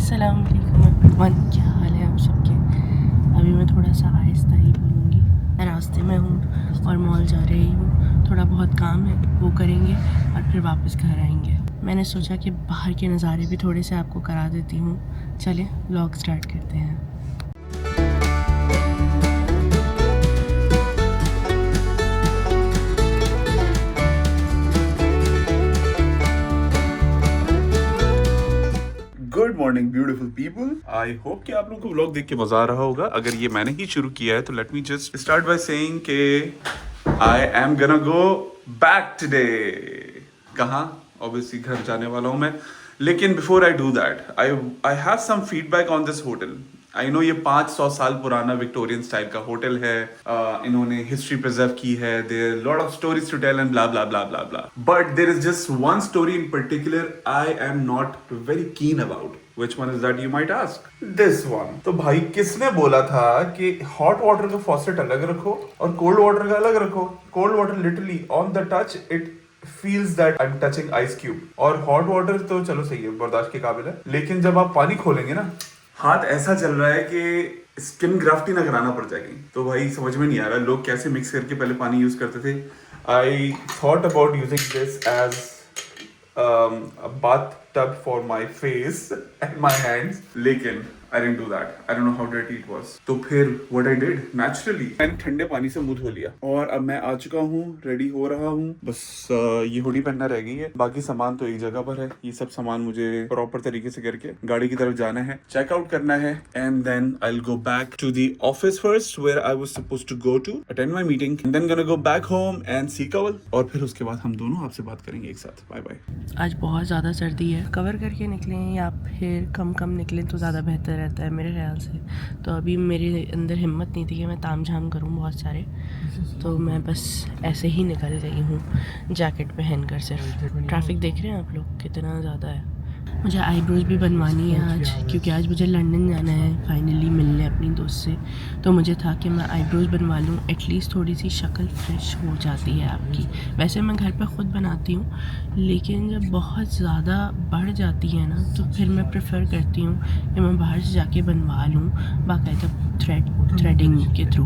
अस्सलाम वालेकुम एवरीवन, क्या हाल है आप सबके। अभी मैं थोड़ा सा आहिस्ता ही बोलूँगी। मैं रास्ते में हूँ और मॉल जा रही हूँ। थोड़ा बहुत काम है वो करेंगे और फिर वापस घर आएंगे। मैंने सोचा कि बाहर के नज़ारे भी थोड़े से आपको करा देती हूँ। चलिए व्लॉग स्टार्ट करते हैं। Good morning beautiful people. I hope कि आप लोगों को व्लॉग देख के मजा आ रहा होगा। अगर ये मैंने ही शुरू किया है तो let me just start by saying के I am gonna go back today. कहाँ? ऑब्वियसली घर जाने वाला हूँ मैं। लेकिन before I do that I have some feedback on this hotel. I know ये 500 साल पुराना विक्टोरियन स्टाइल का होटल है। इन्होंने हिस्ट्री प्रिजर्व की है। There lot of stories to tell and blah blah blah blah blah, but there is just one story in particular I am not very keen about. Which one is that you might ask? This one. तो भाई किसने बोला था कि hot water का faucet अलग रखो और कोल्ड वाटर का अलग रखो? Cold water literally on the touch it feels that I'm touching ice cube, और हॉट वाटर तो चलो सही है, बर्दाश्त के काबिल है, लेकिन जब आप पानी खोलेंगे ना, हाथ ऐसा चल रहा है कि स्किन ग्राफ्टिंग ना कराना पड़ जाएगी। तो भाई समझ में नहीं आ रहा लोग कैसे मिक्स करके पहले पानी यूज करते थे। I thought about using this as a bathtub for my face and my hands, लेकिन I didn't do that. I don't know how dirty it was. तो फिर what I did naturally, मैंने ठंडे पानी से मुंह धो लिया और अब मैं आ चुका हूँ, रेडी हो रहा हूँ। बस ये हुडी पहनना रह गई है, बाकी सामान तो एक जगह पर है। ये सब सामान मुझे प्रॉपर तरीके से करके गाड़ी की तरफ जाना है, चेकआउट करना है, and then I will go back to the office first where I was supposed to go to attend my meeting, and then gonna go back home and see Kawal, और फिर उसके बाद हम दोनों आपसे बात करेंगे एक साथ। Bye bye. आज बहुत ज़्यादा सर्दी है, कवर करके निकलें या फिर कम निकलें तो ज़्यादा बेहतर रहता है मेरे ख्याल से। तो अभी मेरे अंदर हिम्मत नहीं थी कि मैं ताम झाम करूं बहुत सारे, तो मैं बस ऐसे ही निकल गई हूँ जैकेट पहन कर। सिर्फ ट्रैफिक देख रहे हैं आप लोग कितना ज़्यादा है। मुझे आईब्रोज भी बनवानी है आज, क्योंकि आज मुझे लंदन जाना है फाइनली मिलने अपनी दोस्त से। तो मुझे था कि मैं आईब्रोज बनवा लूँ, एटलीस्ट थोड़ी सी शक्ल फ्रेश हो जाती है आपकी। वैसे मैं घर पे ख़ुद बनाती हूँ, लेकिन जब बहुत ज़्यादा बढ़ जाती है ना तो फिर मैं प्रेफर करती हूँ कि मैं बाहर से जाके बनवा लूँ बाकायदा थ्रेडिंग के थ्रू,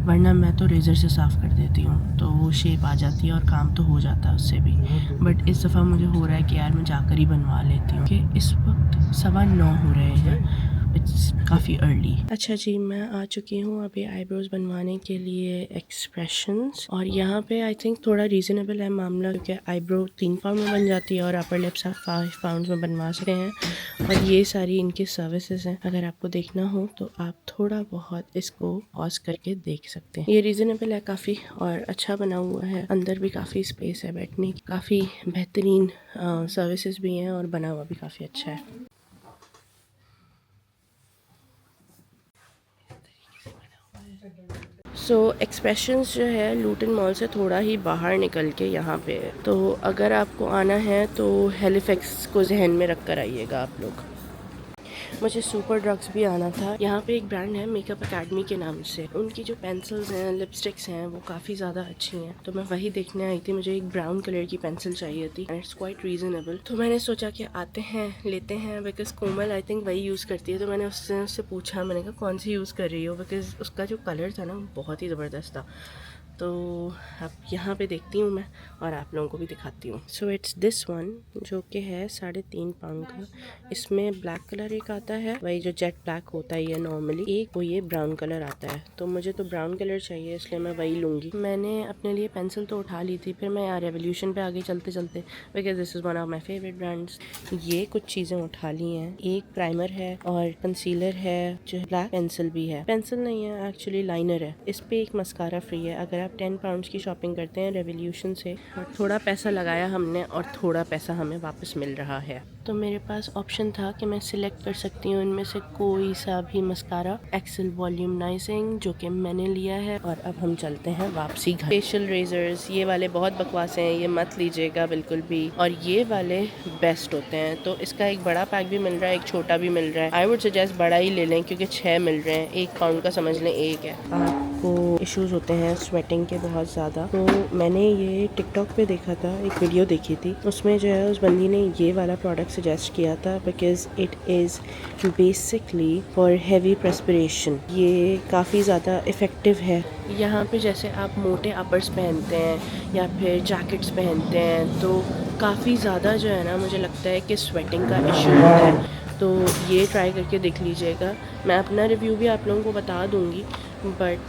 वरना मैं तो रेज़र से साफ़ कर देती हूँ तो वो शेप आ जाती है और काम तो हो जाता है उससे भी। बट इस दफ़ा मुझे हो रहा है कि यार मैं जाकर ही बनवा लेती हूँ। कि इस वक्त 9:15 हो रहे हैं, इट्स काफ़ी अर्ली। अच्छा जी, मैं आ चुकी हूँ अभी आईब्रोज बनवाने के लिए एक्सप्रेशंस, और यहाँ पे आई थिंक थोड़ा रीज़नेबल है मामला, क्योंकि आईब्रो 3 पाउंड में बन जाती है और अपर लिप्स आप 5 पाउंड में बनवा सकते हैं। और ये सारी इनकी सर्विसेज हैं, अगर आपको देखना हो तो आप थोड़ा बहुत इसको पॉज करके देख सकते हैं। ये रीज़नेबल है काफ़ी और अच्छा बना हुआ है, अंदर भी काफ़ी स्पेस है बैठने की, काफ़ी बेहतरीन सर्विसेज भी हैं और बना हुआ भी काफ़ी अच्छा है। सो एक्सप्रेशंस जो है लूटन मॉल से थोड़ा ही बाहर निकल के यहाँ पे है, तो अगर आपको आना है तो हेलिफैक्स को जहन में रख कर आइएगा आप लोग। मुझे सुपर ड्रग्स भी आना था। यहाँ पे एक ब्रांड है मेकअप अकेडमी के नाम से, उनकी जो पेंसिल्स हैं, लिपस्टिक्स हैं, वो काफ़ी ज़्यादा अच्छी हैं, तो मैं वही देखने आई थी। मुझे एक ब्राउन कलर की पेंसिल चाहिए थी एंड इट्स क्वाइट रीज़नेबल, तो मैंने सोचा कि आते हैं लेते हैं, बिकॉज कोमल आई थिंक वही यूज़ करती है। तो मैंने उससे पूछा, मैंने कहा कौन सी यूज़ कर रही हो, बिकॉज उसका जो कलर था ना बहुत ही ज़बरदस्त था। तो अब यहाँ पे देखती हूँ मैं और आप लोगों को भी दिखाती हूँ। सो इट्स दिस वन, जो कि है 3.5 पाउंड का। इसमें ब्लैक कलर एक आता है, वही जो जेट ब्लैक होता है ये नॉर्मली, एक वो ये ब्राउन कलर आता है। तो मुझे तो ब्राउन कलर चाहिए, इसलिए मैं वही लूँगी। मैंने अपने लिए पेंसिल तो उठा ली थी, फिर मैं यहाँ रेवोल्यूशन पे आगे चलते चलते, because this is one of my favourite brands, ये कुछ चीज़ें उठा ली हैं। एक प्राइमर है और कंसीलर है, जो ब्लैक पेंसिल भी है, पेंसिल नहीं है एक्चुअली लाइनर है। इस पे एक मस्कारा फ्री है अगर 10 पाउंड्स की शॉपिंग करते हैं रेवोल्यूशन से। थोड़ा पैसा लगाया हमने और थोड़ा पैसा हमें वापस मिल रहा है। तो मेरे पास ऑप्शन था कि मैं सिलेक्ट कर सकती हूँ इनमें से कोई सा भी मस्कारा। एक्सेल वॉल्यूमनाइजिंग, जो कि मैंने लिया है, और अब हम चलते हैं वापसी घर। फेशियल रेजर्स ये वाले बहुत बकवास हैं, ये मत लीजिएगा बिल्कुल भी, और ये वाले बेस्ट होते हैं। तो इसका एक बड़ा पैक भी मिल रहा है, एक छोटा भी मिल रहा है। आई वुड सजेस्ट बड़ा ही ले लें, क्योंकि 6 मिल रहे हैं, 1 पाउंड का समझ लें एक है। आपको इश्यूज होते हैं स्वेटिंग के बहुत ज़्यादा, तो मैंने ये टिकटॉक पे देखा था, एक वीडियो देखी थी, उसमें जो है उस बंदी ने ये वाला प्रोडक्ट सजेस्ट किया था because it is basically for heavy perspiration. ये काफ़ी ज़्यादा इफ़ेक्टिव है। यहाँ पे जैसे आप मोटे अपर्स पहनते हैं या फिर जैकेट्स पहनते हैं तो काफ़ी ज़्यादा जो है ना मुझे लगता है कि स्वेटिंग का इशू होता है, तो ये ट्राई करके देख लीजिएगा। मैं अपना रिव्यू भी आप लोगों को बता दूँगी, बट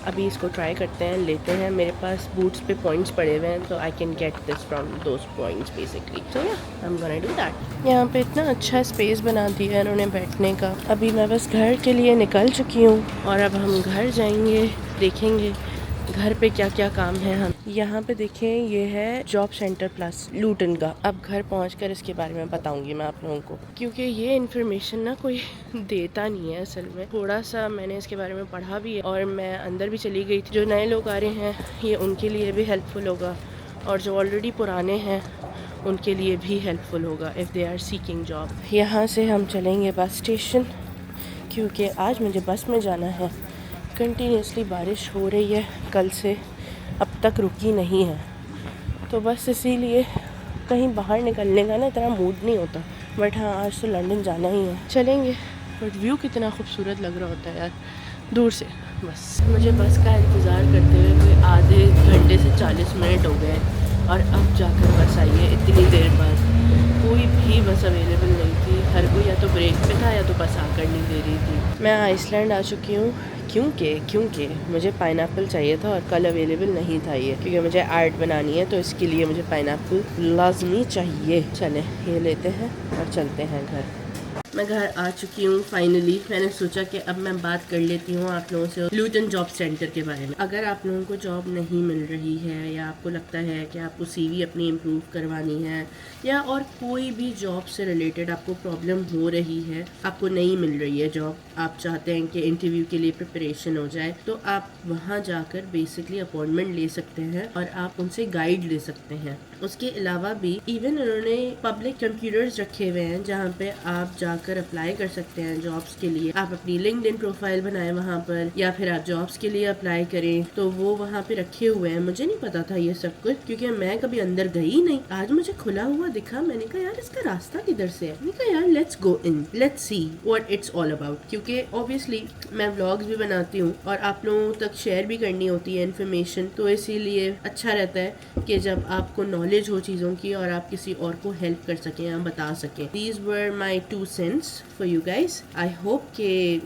अभी इसको ट्राई करते हैं, लेते हैं। मेरे पास बूट्स पे पॉइंट्स पड़े हुए हैं तो I can get this from those points basically, तो या आई एम गोना डू दैट। यहाँ पे इतना अच्छा स्पेस बना दिया है इन्होंने बैठने का। अभी मैं बस घर के लिए निकल चुकी हूँ और अब हम घर जाएंगे, देखेंगे घर पे क्या क्या काम है। हम यहाँ पे देखें, ये है जॉब सेंटर प्लस लूटन का। अब घर पहुँचकर इसके बारे में बताऊँगी मैं आप लोगों को, क्योंकि ये इन्फॉर्मेशन ना कोई देता नहीं है असल में। थोड़ा सा मैंने इसके बारे में पढ़ा भी है और मैं अंदर भी चली गई थी। जो नए लोग आ रहे हैं ये उनके लिए भी हेल्पफुल होगा और जो ऑलरेडी पुराने हैं उनके लिए भी हेल्पफुल होगा if they are seeking job. यहाँ से हम चलेंगे बस स्टेशन, क्योंकि आज मुझे बस में जाना है। कंटिन्यूसली बारिश हो रही है कल से, अब तक रुकी नहीं है, तो बस इसीलिए कहीं बाहर निकलने का ना इतना मूड नहीं होता। बट हाँ, आज तो लंदन जाना ही है, चलेंगे। बट व्यू कितना खूबसूरत लग रहा होता है यार दूर से। बस मुझे बस का इंतज़ार करते हुए कोई आधे घंटे से 40 मिनट हो गए और अब जाकर बस आई है इतनी देर बाद। कोई भी बस अवेलेबल नहीं थी, हर कोई या तो ब्रेक पे था या तो बस आकर नहीं दे रही थी। मैं आइसलैंड आ चुकी हूँ क्योंकि मुझे पाइनएप्पल चाहिए था और कल अवेलेबल नहीं था ये, क्योंकि मुझे आर्ट बनानी है तो इसके लिए मुझे पाइनएप्पल लाजमी चाहिए। चले ये लेते हैं और चलते हैं घर। मैं घर आ चुकी हूँ फाइनली। मैंने सोचा कि अब मैं बात कर लेती हूँ आप लोगों से लूटन जॉब सेंटर के बारे में। अगर आप लोगों को जॉब नहीं मिल रही है या आपको लगता है कि आपको सीवी अपनी इम्प्रूव करवानी है या और कोई भी जॉब से रिलेटेड आपको प्रॉब्लम हो रही है, आपको नहीं मिल रही है जॉब, आप चाहते हैं कि इंटरव्यू के लिए प्रिपरेशन हो जाए, तो आप वहाँ जाकर बेसिकली अपॉइंटमेंट ले सकते हैं और आप उनसे गाइड ले सकते हैं। उसके अलावा भी इवन उन्होंने पब्लिक कंप्यूटर्स रखे हुए हैं जहाँ पे आप जाकर अप्लाई कर सकते हैं जॉब्स के लिए। आप अपनी लिंक्डइन प्रोफाइल बनाएं वहाँ पर, या फिर आप जॉब्स के लिए अप्लाई करें, तो वो वहाँ पे रखे हुए हैं। मुझे नहीं पता था ये सब कुछ, क्योंकि मैं कभी अंदर गई नहीं। आज मुझे खुला हुआ दिखा, मैंने कहा यार इसका रास्ता किधर से है। मैंने कहा यार let's go in, let's see what it's all about, क्योंकि ऑब्वियसली मैं व्लॉग्स भी बनाती हूँ और आप लोगों तक शेयर भी करनी होती है इन्फॉर्मेशन, तो इसीलिए अच्छा रहता है कि जब आपको नॉलेज हो चीज़ों की और आप किसी और को हेल्प कर सकें या बता सकें। These were my 2 cents for you guys. I hope कि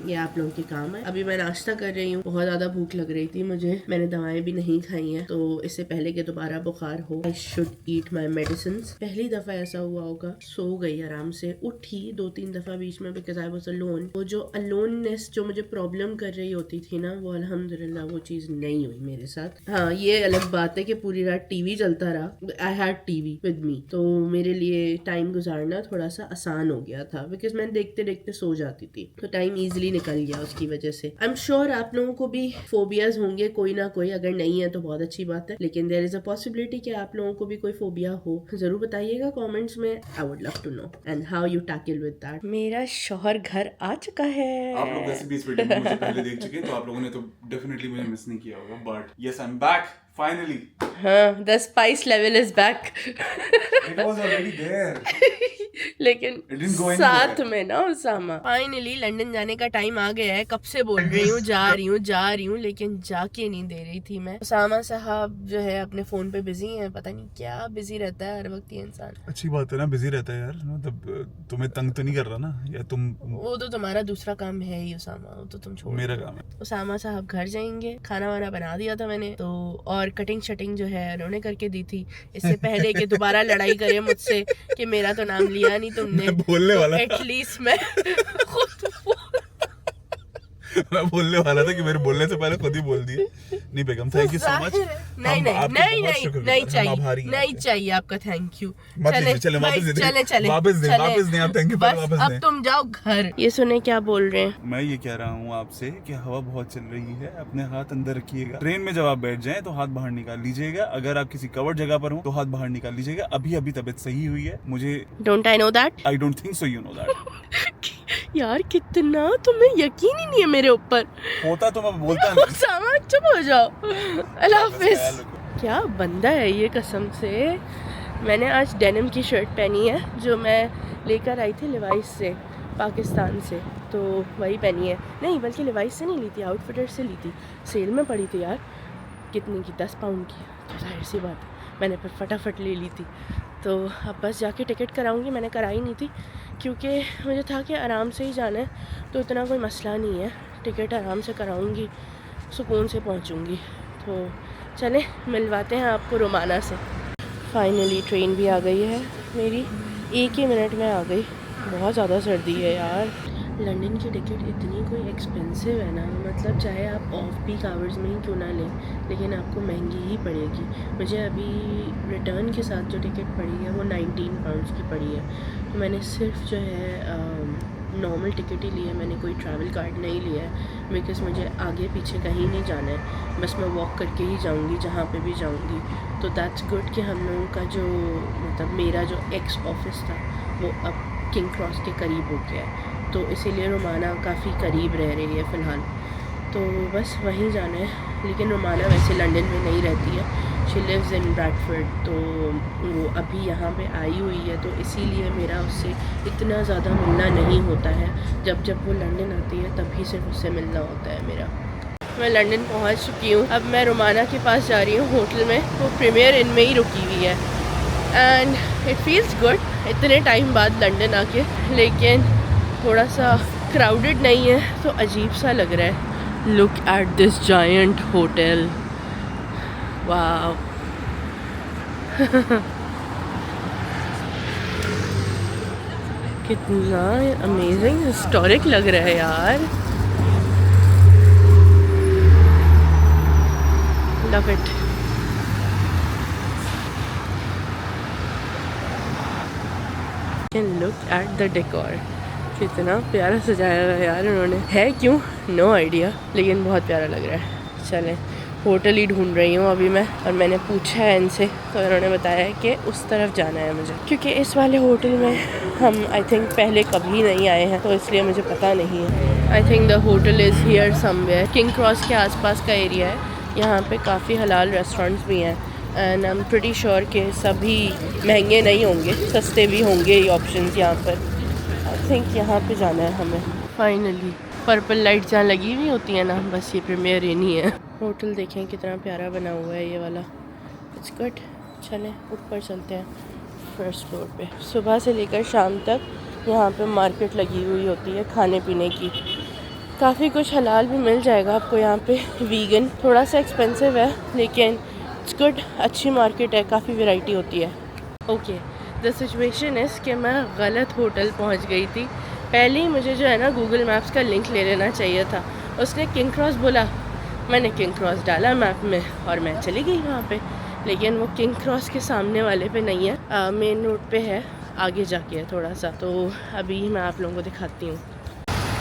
ये आप लोगों के काम है। अभी मैं नाश्ता कर रही हूँ, बहुत ज़्यादा भूख लग रही थी मुझे, मैंने दवाएं भी नहीं खाई हैं, तो इससे पहले कि दोबारा बुखार हो I should eat my medicine. पहली दफ़ा ऐसा हुआ होगा, सो गई आराम से, उठी 2-3 दफ़ा बीच में बिकॉज आई वॉज अलोन। वो जो अलोननेस जो मुझे प्रॉब्लम कर रही होती थी ना, वो अल्हम्दुलिल्लाह वो चीज़ नहीं हुई मेरे साथ। हाँ, ये अलग बात है कि पूरी रात टीवी चलता रहा, I had TV with me, तो मेरे लिए टाइम गुजारना थोड़ा सा आसान हो गया था बिकॉज मैं देखते देखते सो जाती थी, तो टाइम इजीली निकल गया उसकी वजह से। आई एम श्योर आप लोगों को भी फोबियाज होंगे कोई ना कोई, अगर नहीं है तो बहुत अच्छी बात है, लेकिन देयर इज अ पॉसिबिलिटी कि आप लोगों को भी कोई फोबिया हो। जरूर बताइएगा कमेंट्स में, I would love to know and how you tackle with that. मेरा शौहर घर आ चुका है। आप लोग वैसे भी इस वीडियो को मुझे पहले देख चुके हैं, तो आप लोगों ने तो डेफिनेटली मुझे मिस नहीं किया होगा, but yes I am back finally. हाँ, the spice level is back. It was already there. लेकिन It didn't go साथ anywhere. में ना उसामा, फाइनली लंदन जाने का टाइम आ गया है। कब से बोल रही हूँ जा रही हूँ लेकिन जाके नहीं दे रही थी मैं। उसामा साहब जो है अपने फोन पे बिजी हैं, पता नहीं क्या बिजी रहता है हर वक्त ये इंसान। अच्छी बात है ना, बिजी रहता है यार, मतलब तुम्हें तंग तो नहीं कर रहा ना, या तुम? वो तो तुम्हारा दूसरा काम है ही उसामा, वो तो तुम छोड़। मेरा काम है। उसामा साहब घर जाएंगे, खाना वाना बना दिया था मैंने तो, और कटिंग शटिंग जो है उन्होंने करके दी थी इससे पहले कि दोबारा लड़ाई करे मुझसे कि मेरा तो नाम लिया नहीं तुमने। बोलने वाला एटलीस्ट मैं मैं बोलने वाला था कि मेरे बोलने से पहले खुद ही बोल दिए। नहीं बेगम, थैंक यू सो मच। नहीं चाहिए आपका थैंक यू। चले वापस दे आप, थैंक यू पर वापस अब तुम जाओ घर। ये सुने क्या बोल रहे हैं? मैं ये कह रहा हूँ आपसे कि हवा बहुत चल रही है, अपने हाथ अंदर रखिएगा। ट्रेन में जब आप बैठ जाएं तो हाथ बाहर निकाल लीजिएगा, अगर आप किसी कवर्ड जगह पर हो तो हाथ बाहर निकाल लीजिएगा। अभी तबीयत सही हुई है मुझे। Don't I know that? I don't think so you know that. यार कितना तुम्हें यकीन ही नहीं है मेरे ऊपर। होता तो मैं बोलता नहीं। सामा चुप हो जाओ। अल्लाह हाफिज। क्या बंदा है ये कसम से। मैंने आज डेनिम की शर्ट पहनी है जो मैं लेकर आई थी लिवाइस से, पाकिस्तान से, तो वही पहनी है। नहीं बल्कि लिवाइस से नहीं ली थी, आउटफिटर से ली थी, सेल में पड़ी थी यार। कितनी की? 10 पाउंड की। तो जाहिर सी बात मैंने फिर फटाफट ले ली थी। तो अब बस जाके टिकट कराऊंगी। मैंने कराई नहीं थी क्योंकि मुझे था कि आराम से ही जाना है, तो इतना कोई मसला नहीं है। टिकट आराम से कराऊंगी, सुकून से पहुंचूंगी। तो चलें मिलवाते हैं आपको रोमाना से। फाइनली ट्रेन भी आ गई है मेरी, 1 ही मिनट में आ गई। बहुत ज़्यादा सर्दी है यार। लंदन की टिकट इतनी कोई एक्सपेंसिव है ना, मतलब चाहे आप ऑफ पीक आवर्स में ही क्यों ना लें, लेकिन आपको महंगी ही पड़ेगी। मुझे अभी रिटर्न के साथ जो टिकट पड़ी है वो 19 पाउंड्स की पड़ी है। तो मैंने सिर्फ जो है नॉर्मल टिकट ही ली है, मैंने कोई ट्रैवल कार्ड नहीं लिया है, बिकॉज़ मुझे आगे पीछे कहीं नहीं जाना है, बस मैं वॉक करके ही जाऊंगी जहाँ पे भी जाऊंगी। तो दैट्स गुड कि हम लोगों का जो मतलब मेरा जो एक्स ऑफिस था वो अब किंग क्रॉस के करीब हो गया है, तो इसीलिए रोमाना काफ़ी करीब रह रही है फ़िलहाल। तो बस वहीं जाना है। लेकिन रोमाना वैसे लंदन में नहीं रहती है, शी लिव्स इन ब्रैडफोर्ड, तो वो अभी यहाँ पे आई हुई है, तो इसीलिए मेरा उससे इतना ज़्यादा मिलना नहीं होता है। जब वो लंदन आती है तभी सिर्फ उससे मिलना होता है मेरा। मैं लंदन पहुँच चुकी हूँ। अब मैं रोमाना के पास जा रही हूँ होटल में, वो प्रीमियर इन में ही रुकी हुई है। एंड इट फील्स गुड इतने टाइम बाद लंदन आके, लेकिन थोड़ा सा क्राउडेड नहीं है तो अजीब सा लग रहा है। Look at this giant hotel, wow. कितना अमेजिंग हिस्टोरिक लग रहा है यार। Love it. Can look at the decor, कितना प्यारा सजाया हुआ है यार उन्होंने। है क्यों नो आइडिया, लेकिन बहुत प्यारा लग रहा है। चलें होटल ही ढूंढ रही हूँ अभी मैं, और मैंने पूछा है इनसे तो इन्होंने बताया है कि उस तरफ जाना है मुझे, क्योंकि इस वाले होटल में हम आई थिंक पहले कभी नहीं आए हैं, तो इसलिए मुझे पता नहीं है। I think the hotel is here somewhere. King cross के आसपास का एरिया है, यहाँ पे काफ़ी हलाल रेस्टोरेंट्स भी हैं, and I am pretty sure कि सभी महंगे नहीं होंगे, सस्ते भी होंगे ये ऑप्शंस यहाँ पर। आई थिंक यहाँ पे जाना है हमें। फाइनली पर्पल लाइट जहाँ लगी हुई होती है ना, बस ये प्रीमियर इन ही है। होटल देखें कितना प्यारा बना हुआ है ये वाला, इट्स गुड। चलें ऊपर चलते हैं फर्स्ट फ्लोर पे। सुबह से लेकर शाम तक यहाँ पे मार्केट लगी हुई होती है खाने पीने की, काफ़ी कुछ हलाल भी मिल जाएगा आपको यहाँ पे। वीगन थोड़ा सा एक्सपेंसिव है लेकिन इट्स गुड, अच्छी मार्केट है, काफ़ी वैरायटी होती है। ओके द सिचुएशन इज़ कि मैं गलत होटल पहुँच गई थी। पहले ही मुझे जो है ना गूगल मैप्स का लिंक ले लेना चाहिए था। उसने किंग क्रॉस बोला, मैंने किंग क्रॉस डाला मैप में और मैं चली गई वहाँ पे, लेकिन वो किंग क्रॉस के सामने वाले पे नहीं है, मेन रोड पे है, आगे जाके है थोड़ा सा। तो अभी मैं आप लोगों को दिखाती हूँ।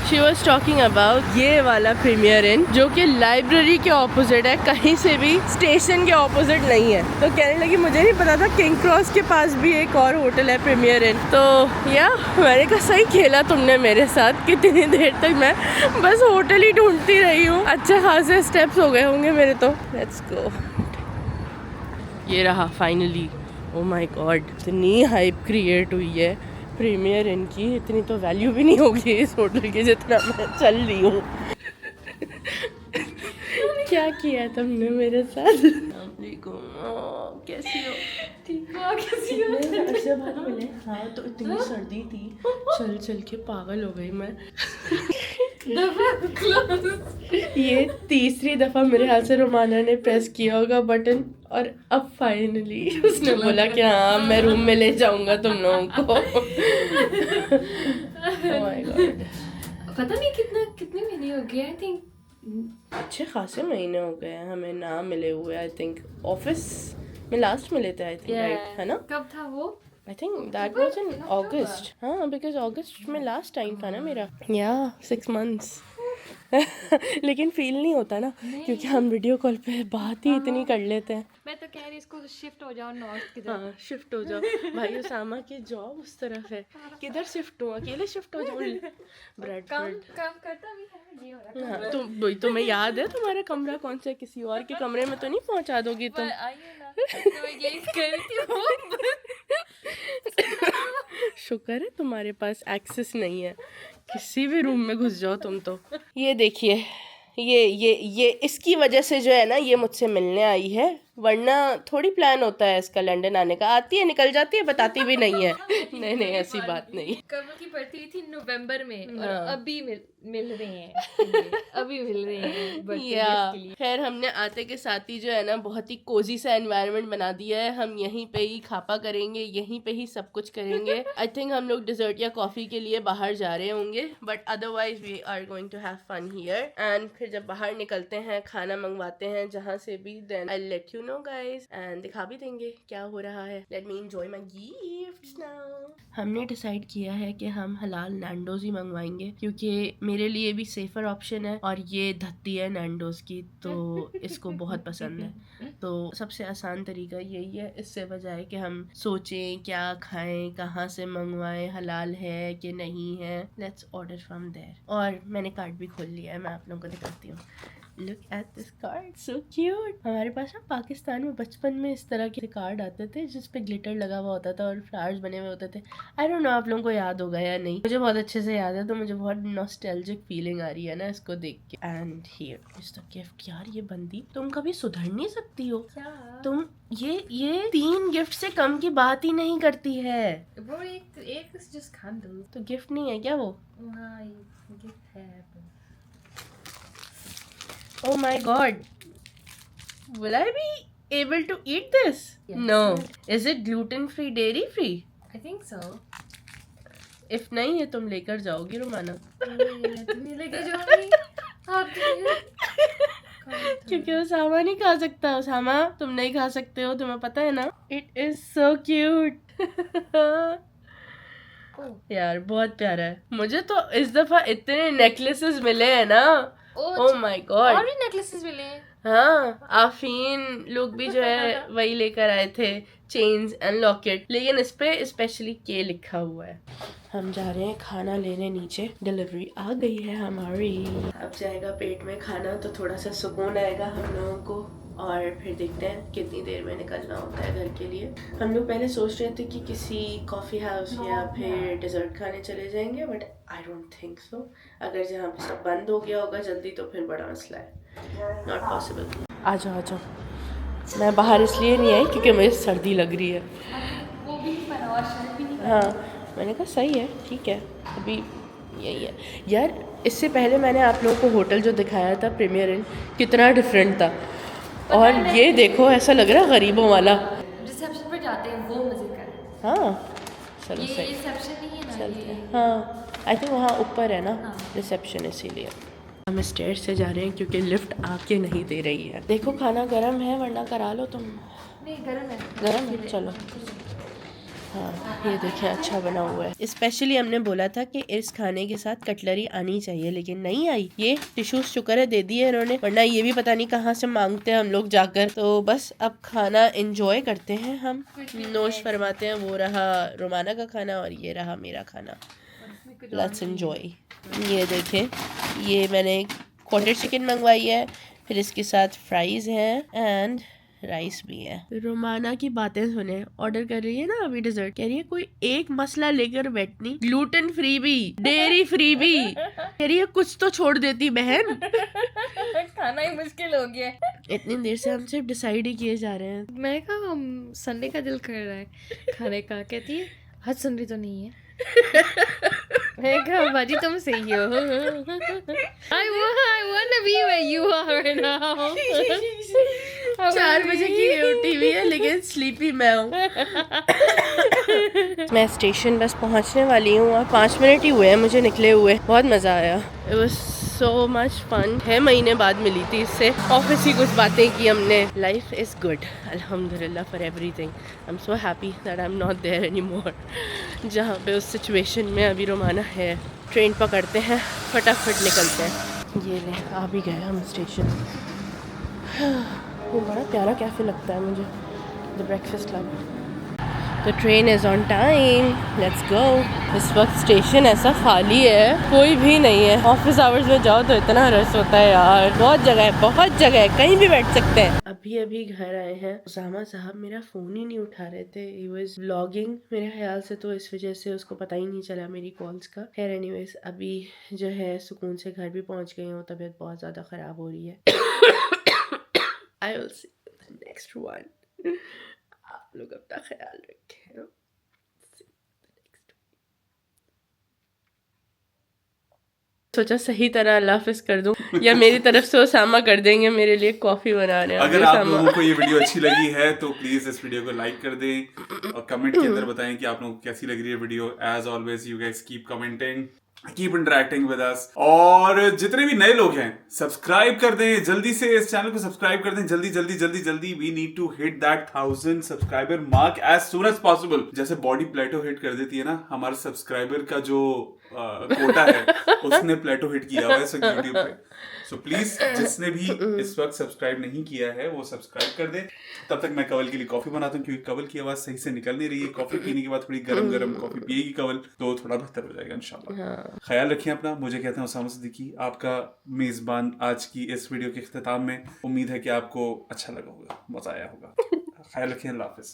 शी वॉज टॉकिंग अबाउट ये वाला प्रीमियर इन, जो कि लाइब्रेरी के ऑपोजिट है, कहीं से भी स्टेशन के ऑपोजिट नहीं है। तो कहने लगी मुझे नहीं पता था किंग क्रॉस के पास भी एक और होटल है प्रीमियर इन। तो या मैंने कहा सही खेला तुमने मेरे साथ, कितनी देर तक मैं बस होटल ही ढूंढती रही हूँ। अच्छे खासे स्टेप्स हो गए होंगे मेरे तो। Let's go. ये रहा फाइनली। ओ माय गॉड, इतनी हाइप क्रिएट हुई है प्रीमियर इन की, इतनी तो वैल्यू भी नहीं होगी इस होटल की जितना मैं चल रही हूँ। क्या किया तुमने मेरे साथ? कैसी हो? ठीक हो? कैसी हो? ऐसे बात मिले। हाँ तो इतनी सर्दी थी, चल चल के पागल हो गई मैं। ये तीसरी दफ़ा मेरे हाथ से रोमाना ने प्रेस किया होगा बटन, और अब फाइनली उसने बोला कि हाँ मैं रूम में ले जाऊंगा तुम लोगों को। Oh my God. पता नहीं कितने महीने हो गए। आई थिंक अच्छे खासे महीने हो गए हैं हमें ना मिले हुए। आई थिंक ऑफिस में लास्ट मिले थे, आई थिंक, राइट है ना? कब था वो? I think that was in August. हाँ बिकॉज अगस्त में लास्ट टाइम था ना मेरा। या 6 months। लेकिन फील नहीं होता ना, क्योंकि हम वीडियो कॉल पे बात ही इतनी कर लेते हैं। मैं तो कह रही इसको शिफ्ट हो जाओ नॉर्थ की तरफ। हाँ शिफ्ट हो जाओ भाई, उसामा की जॉब उस तरफ है, किधर शिफ्ट हो, अकेले शिफ्ट हो जाओ ब्रेडफोर्ड। काम करता भी है ये हो रहा है। हाँ तुम्हें याद है तुम्हारा कमरा कौन सा, किसी और के कमरे में तो नहीं पहुंचा दोगी तुम? आइए ना, तो मैं यही कह रही थी। शुक्र है तुम्हारे पास एक्सेस नहीं है, किसी भी रूम में घुस जाओ तुम तो। ये देखिए, ये इसकी वजह से जो है ना ये मुझसे मिलने आई है, वरना थोड़ी प्लान होता है इसका लंदन आने का। आती है निकल जाती है, बताती भी नहीं है। नहीं ऐसी बात नहीं। कब की पड़ती थी नवंबर में, और हाँ। अभी मिल रहे हैं, अभी मिल रहे हैं birthday या gift के लिए। खैर हमने आते के साथ ही जो है ना बहुत ही कोजी सा एनवायरनमेंट बना दिया है। हम यहीं पे ही खापा करेंगे, यहीं पे ही सब कुछ करेंगे। आई थिंक हम लोग डिजर्ट या कॉफी के लिए बाहर जा रहे होंगे, but otherwise we are going to have fun here. And फिर जब बाहर निकलते हैं, खाना मंगवाते हैं जहाँ से भी, then I let you know guys, and दिखा भी देंगे क्या हो रहा है। Let me enjoy my gifts now. हमने डिसाइड किया है कि हम हलाल नैंडोज ही मंगवाएंगे, क्योंकि मेरे लिए भी सेफर ऑप्शन है, और ये धत्ती है नैंडोज की, तो इसको बहुत पसंद है। तो सबसे आसान तरीका यही है, इससे बजाय कि हम सोचें क्या खाएं, कहाँ से मंगवाएं, हलाल है कि नहीं है, लेट्स ऑर्डर फ्रॉम देयर। और मैंने कार्ड भी खोल लिया है, मैं आप लोगों को दिखाती हूँ। Look at this card, so cute. हमारे पास ना पाकिस्तान में बचपन में इस तरह के कार्ड आते थे जिस पे ग्लिटर लगा हुआ होता था और फ्लावर्स बने हुए होते थे। आई डोंट नो आप लोगों को याद होगा या नहीं, मुझे बहुत अच्छे से याद है, तो मुझे बहुत नॉस्टैल्जिक फीलिंग आ रही है ना इसको देख के। And here is the gift. यार ये बंदी, तुम कभी सुधर नहीं सकती हो। क्या? तुम ये 3 गिफ्ट से कम की बात ही नहीं करती है। वो एक जस्ट खा दो। तो गिफ्ट नहीं है क्या वो? हाँ ये गिफ्ट है। Oh my god. Will I be able to eat this? Yes. No. Is it gluten free, dairy free? I think so. If नहीं है तुम लेकर जाओगी रोमाना। तुम्हें लेके जाओगी? आप क्योंकि उसामा नहीं खा सकता। उसामा तुम नहीं खा सकते हो, तुम्हें पता है ना। It is so cute. यार बहुत प्यारा है। मुझे तो इस दफा इतने नेकलेसेस मिले हैं ना। Oh my god. और भी नेकलेसेस मिले हैं। हाँ, आफीन लोग भी जो है वही लेकर आए थे, चेन्स एंड लॉकेट, लेकिन इस पे स्पेशली के लिखा हुआ है। हम जा रहे हैं खाना लेने नीचे, डिलीवरी आ गई है हमारी। अब जाएगा पेट में खाना, तो थोड़ा सा सुकून आएगा हम लोगों को, और फिर देखते हैं कितनी देर में निकलना होता है घर के लिए। हम लोग पहले सोच रहे थे कि किसी कॉफ़ी हाउस या फिर डिज़र्ट खाने चले जाएंगे, but I don't think so. अगर जहाँ पे सब बंद हो गया होगा जल्दी तो फिर बड़ा मसला है, नॉट पॉसिबल। आ जाओ। मैं बाहर इसलिए नहीं आई क्योंकि मुझे सर्दी लग रही है। वो भी नहीं पहना और शर्ट भी नहीं। हाँ मैंने कहा सही है, ठीक है, अभी यही है। यार इससे पहले मैंने आप लोगों को होटल जो दिखाया था प्रीमियर इन, कितना डिफरेंट था, और ये देखो ऐसा लग रहा है गरीबों वाला। रिसेप्शन पर जाते हैं वो मजे का। हाँ चलो ये सही, रिसेप्शन नहीं है ना चलते ये। हैं। हाँ आई थिंक वहाँ ऊपर है ना रिसेप्शन, इसीलिए हम स्टेयर से जा रहे हैं क्योंकि लिफ्ट आके नहीं दे रही है। देखो खाना गर्म है, वरना करा लो तुम। नहीं गर्म है। गर्म है, चलो। हाँ ये देखिए अच्छा बना हुआ है। स्पेशली हमने बोला था कि इस खाने के साथ कटलरी आनी चाहिए, लेकिन नहीं आई। ये टिश्यूज शुक्र है दे दिए इन्होंने, वरना ये भी पता नहीं कहाँ से मांगते हैं हम लोग जाकर। तो बस अब खाना एंजॉय करते हैं, हम नोश फरमाते हैं। वो रहा रोमाना का खाना और ये रहा मेरा खाना। Let's enjoy. ये देखें, ये मैंने क्वार्टर चिकन मंगवाई है, फिर इसके साथ फ्राइज हैं एंड राइस भी है। रोमाना की बातें सुने, ऑर्डर कर रही है ना अभी डिजर्ट, कह रही है कोई एक मसला लेकर बैठनी, ग्लूटेन फ्री भी, डेयरी फ्री भी, कह रही है कुछ तो छोड़ देती बहन। खाना ही मुश्किल हो गया। इतनी देर से हम सिर्फ डिसाइड ही किए जा रहे हैं। मैंने कहा हम संडे का दिल कर रहा है खाने का, कहती है हर संडे तो नहीं है। मैं कहा बाजी तुम सही हो। I wanna be where you are right now. 4 बजे की उठी हुई है लेकिन स्लीपी मैं हूँ। मैं स्टेशन बस पहुँचने वाली हूँ और 5 मिनट ही हुए हैं मुझे निकले हुए। बहुत मज़ा आया। It was so much fun. 6 महीने बाद मिली थी इससे, ऑफिस की कुछ बातें की हमने। लाइफ इज़ गुड, अल्हम्दुलिल्लाह for everything. I am so happy that I am not there any more. जहाँ पे उस सिचुएशन में अभी रोमाना है। ट्रेन पकड़ते हैं, फटाफट निकलते हैं। ये ले आ भी गए हम स्टेशन। वो बड़ा प्यारा कैफ़े लगता है मुझे, द ब्रेकफास्ट क्लब। तो train is on time, let's go. इस वक्त स्टेशन ऐसा खाली है, कोई भी नहीं है। ऑफिस आवर्स में जाओ तो इतना रश होता है यार, बहुत जगह है, बहुत जगह है, कहीं भी बैठ सकते हैं। अभी घर आए हैं। उसामा साहब मेरा फ़ोन ही नहीं उठा रहे थे, ही वाज व्लॉगिंग मेरे ख्याल से, तो इस वजह से उसको पता ही नहीं चला मेरी कॉल्स का। खैर एनीवेज, अभी जो है सुकून से घर भी पहुंच गई हूँ, तबीयत बहुत ज़्यादा ख़राब हो रही है। I will see the next one. आप लोग अपना ख्याल रखें। सोचा सही तरह अल्लाह हाफिज कर दूं, या मेरी तरफ से उसामा कर देंगे, मेरे लिए कॉफी बना रहे हैं। अगर आप लोगों को ये वीडियो अच्छी लगी है तो प्लीज इस वीडियो को लाइक कर दें और कमेंट के अंदर बताएं कि आप लोगों को कैसी लग रही है video. As always you guys keep commenting, keep interacting with us. और जितने भी नए लोग हैं सब्सक्राइब कर दें, जल्दी से इस चैनल को सब्सक्राइब कर दें, जल्दी। We need to hit that 1000 subscriber mark as soon as possible. जैसे बॉडी प्लेटो हिट कर देती है ना, हमारे सब्सक्राइबर का जो कोटा है उसने प्लेटो हिट किया हुआ है यूट्यूब पे। सो प्लीज जिसने भी इस वक्त सब्सक्राइब नहीं किया है वो सब्सक्राइब कर दे। तब तक मैं कवल के लिए कॉफी बनाता हूँ, क्योंकि कवल की आवाज सही से निकल नहीं रही है। कॉफी पीने के बाद थोड़ी गरम कॉफी पिएगी कवल तो थोड़ा बेहतर हो जाएगा इंशाल्लाह। ख्याल रखिए अपना। मुझे कहते हैं उसामा सिद्दीकी, आपका मेजबान आज की इस वीडियो के इख्तिताम में। उम्मीद है कि आपको अच्छा लगा होगा, मजा आया होगा। ख्याल रखिए, अल्लाह हाफिज।